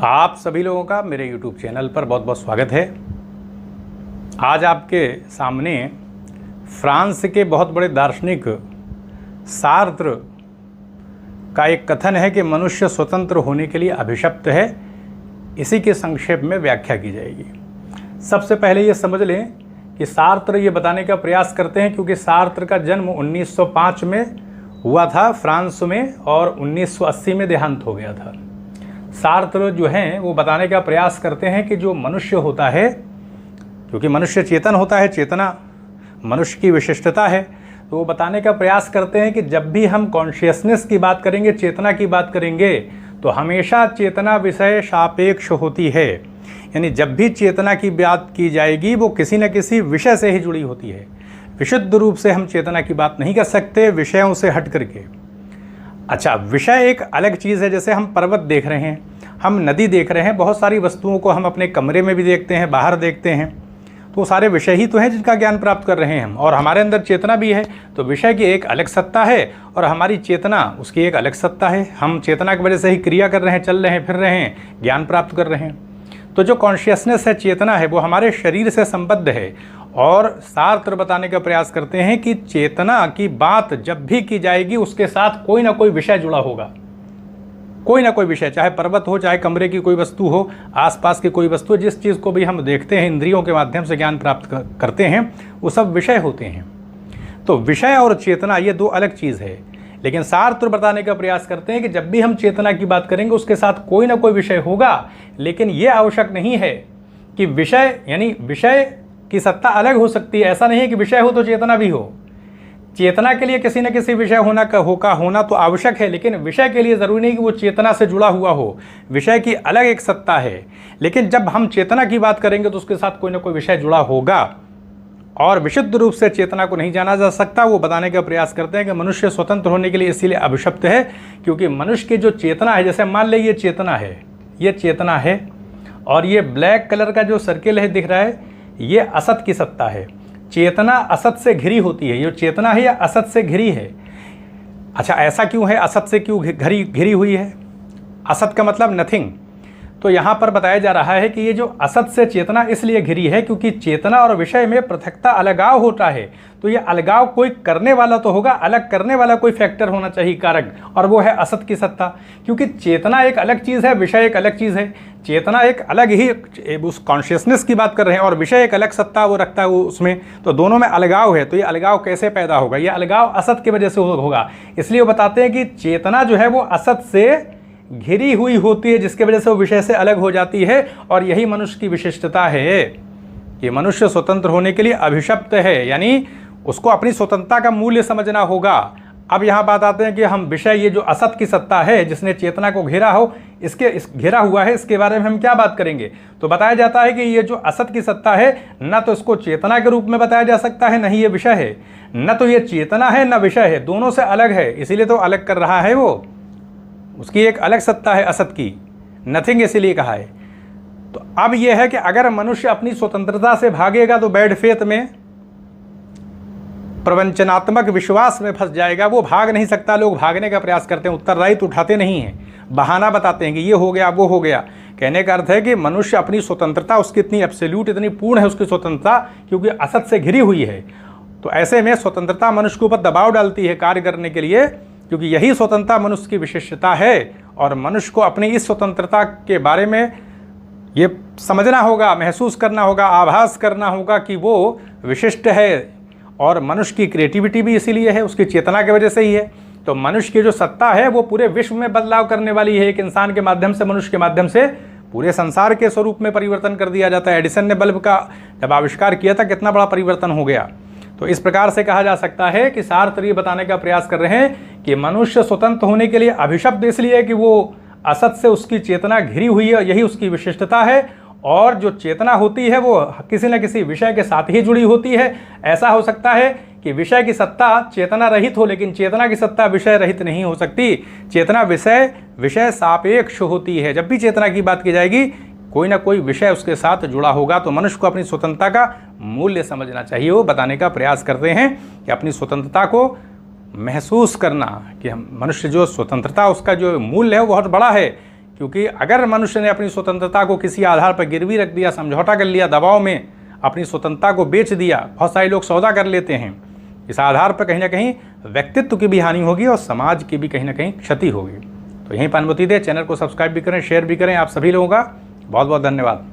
आप सभी लोगों का मेरे YouTube चैनल पर बहुत बहुत स्वागत है। आज आपके सामने फ्रांस के बहुत बड़े दार्शनिक सार्त्र का एक कथन है कि मनुष्य स्वतंत्र होने के लिए अभिशप्त है। इसी के संक्षेप में व्याख्या की जाएगी। सबसे पहले ये समझ लें कि सार्त्र ये बताने का प्रयास करते हैं, क्योंकि सार्त्र का जन्म 1905 में हुआ था फ्रांस में और 1980 में देहांत हो गया था। सार्त्र जो हैं वो बताने का प्रयास करते हैं कि जो मनुष्य होता है, क्योंकि मनुष्य चेतन होता है, चेतना मनुष्य की विशिष्टता है, तो वो बताने का प्रयास करते हैं कि जब भी हम कॉन्शियसनेस की बात करेंगे, चेतना की बात करेंगे, तो हमेशा चेतना विषय सापेक्ष होती है। यानी जब भी चेतना की बात की जाएगी वो किसी न किसी विषय से ही जुड़ी होती है। विशुद्ध रूप से हम चेतना की बात नहीं कर सकते विषयों से हट करके। अच्छा, विषय एक अलग चीज़ है। जैसे हम पर्वत देख रहे हैं, हम नदी देख रहे हैं, बहुत सारी वस्तुओं को हम अपने कमरे में भी देखते हैं, बाहर देखते हैं, तो सारे विषय ही तो हैं जिनका ज्ञान प्राप्त कर रहे हैं हम। और हमारे अंदर चेतना भी है, तो विषय की एक अलग सत्ता है और हमारी चेतना उसकी एक अलग सत्ता है। हम चेतना की वजह से ही क्रिया कर रहे हैं, चल रहे हैं, फिर रहे हैं, ज्ञान प्राप्त कर रहे हैं। तो जो कॉन्शियसनेस है, चेतना है, वो हमारे शरीर से संबद्ध है। और सार्त्र बताने का प्रयास करते हैं कि चेतना की बात जब भी की जाएगी उसके साथ कोई ना कोई विषय जुड़ा होगा। कोई ना कोई विषय, चाहे पर्वत हो, चाहे कमरे की कोई वस्तु हो, आसपास की कोई वस्तु, जिस चीज़ को भी हम देखते हैं, इंद्रियों के माध्यम से ज्ञान प्राप्त करते हैं, वो सब विषय होते हैं। तो विषय और चेतना ये दो अलग चीज़ है। लेकिन सार्त्र बताने का प्रयास करते हैं कि जब भी हम चेतना की बात करेंगे उसके साथ कोई ना कोई विषय होगा। लेकिन ये आवश्यक नहीं है कि विषय, यानी विषय की सत्ता अलग हो सकती है। ऐसा नहीं है कि विषय हो तो चेतना भी हो। चेतना के लिए किसी न किसी विषय होना तो आवश्यक है, लेकिन विषय के लिए ज़रूरी नहीं कि वो चेतना से जुड़ा हुआ हो। विषय की अलग एक सत्ता है, लेकिन जब हम चेतना की बात करेंगे तो उसके साथ कोई ना कोई विषय जुड़ा होगा। और विशुद्ध रूप से चेतना को नहीं जाना जा सकता। वो बताने का प्रयास करते हैं कि मनुष्य स्वतंत्र होने के लिए इसीलिए अभिशप्त है, क्योंकि मनुष्य की जो चेतना है, जैसे मान लें ये चेतना है और ये ब्लैक कलर का जो सर्किल है दिख रहा है, ये असत की सत्ता है। चेतना असत से घिरी होती है। ये चेतना है या असत से घिरी है। अच्छा, ऐसा क्यों है? असत से क्यों घिरी हुई है? असत का मतलब नथिंग। तो यहाँ पर बताया जा रहा है कि ये जो असत से चेतना इसलिए घिरी है क्योंकि चेतना और विषय में पृथकता, अलगाव होता है। तो ये अलगाव कोई करने वाला तो होगा, अलग करने वाला कोई फैक्टर होना चाहिए, कारक, और वो है असत की सत्ता। क्योंकि चेतना एक अलग चीज़ है, विषय एक अलग चीज़ है। चेतना एक अलग ही उस कॉन्शियसनेस की बात कर रहे हैं और विषय एक अलग सत्ता वो रखता है वो उसमें, तो दोनों में अलगाव है। तो ये अलगाव कैसे पैदा होगा? ये अलगाव असत की वजह से होगा। इसलिए वो बताते हैं कि चेतना जो है वो असत से घिरी हुई होती है, जिसके वजह से वो विषय से अलग हो जाती है। और यही मनुष्य की विशिष्टता है कि मनुष्य स्वतंत्र होने के लिए अभिशप्त है, यानी उसको अपनी स्वतंत्रता का मूल्य समझना होगा। अब यहाँ बात आते हैं कि हम विषय, ये जो असत की सत्ता है जिसने चेतना को घेरा हुआ है, इसके बारे में हम क्या बात करेंगे? तो बताया जाता है कि ये जो असत की सत्ता है, न तो इसको चेतना के रूप में बताया जा सकता है, न ही ये विषय है। न तो ये चेतना है न विषय है, दोनों से अलग है। इसीलिए तो अलग कर रहा है वो, उसकी एक अलग सत्ता है असत की, नथिंग इसीलिए कहा है। तो अब यह है कि अगर मनुष्य अपनी स्वतंत्रता से भागेगा तो बैड फेथ में, प्रवंचनात्मक विश्वास में फंस जाएगा। वो भाग नहीं सकता। लोग भागने का प्रयास करते हैं, उत्तरदायित्व उठाते नहीं हैं, बहाना बताते हैं कि ये हो गया, वो हो गया। कहने का अर्थ है कि मनुष्य अपनी स्वतंत्रता, उसकी इतनी एब्सोल्यूट, इतनी पूर्ण है उसकी स्वतंत्रता, क्योंकि असत से घिरी हुई है। तो ऐसे में स्वतंत्रता मनुष्य के ऊपर दबाव डालती है कार्य करने के लिए, क्योंकि यही स्वतंत्रता मनुष्य की विशिष्टता है। और मनुष्य को अपनी इस स्वतंत्रता के बारे में ये समझना होगा, महसूस करना होगा, आभास करना होगा कि वो विशिष्ट है। और मनुष्य की क्रिएटिविटी भी इसीलिए है, उसकी चेतना की वजह से ही है। तो मनुष्य की जो सत्ता है वो पूरे विश्व में बदलाव करने वाली है। एक इंसान के माध्यम से, मनुष्य के माध्यम से पूरे संसार के स्वरूप में परिवर्तन कर दिया जाता है। एडिसन ने बल्ब का जब आविष्कार किया था, कितना बड़ा परिवर्तन हो गया। तो इस प्रकार से कहा जा सकता है कि सार्त्र ये बताने का प्रयास कर रहे हैं कि मनुष्य स्वतंत्र होने के लिए अभिशप्त इसलिए है कि वो असत से उसकी चेतना घिरी हुई है, यही उसकी विशिष्टता है। और जो चेतना होती है वो किसी न किसी विषय के साथ ही जुड़ी होती है। ऐसा हो सकता है कि विषय की सत्ता चेतना रहित हो, लेकिन चेतना की सत्ता विषय रहित नहीं हो सकती। चेतना विषय सापेक्ष होती है। जब भी चेतना की बात की जाएगी कोई ना कोई विषय उसके साथ जुड़ा होगा। तो मनुष्य को अपनी स्वतंत्रता का मूल्य समझना चाहिए। वो बताने का प्रयास करते हैं कि अपनी स्वतंत्रता को महसूस करना, कि हम मनुष्य जो स्वतंत्रता, उसका जो मूल्य है वो बहुत बड़ा है। क्योंकि अगर मनुष्य ने अपनी स्वतंत्रता को किसी आधार पर गिरवी रख दिया, समझौता कर लिया, दबाव में अपनी स्वतंत्रता को बेच दिया, बहुत सारे लोग सौदा कर लेते हैं, इस आधार पर कहीं ना कहीं व्यक्तित्व की भी हानि होगी और समाज की भी कहीं ना कहीं क्षति होगी। तो यहीं पर अनुमति दें, चैनल को सब्सक्राइब भी करें, शेयर भी करें। आप सभी लोगों का बहुत बहुत धन्यवाद।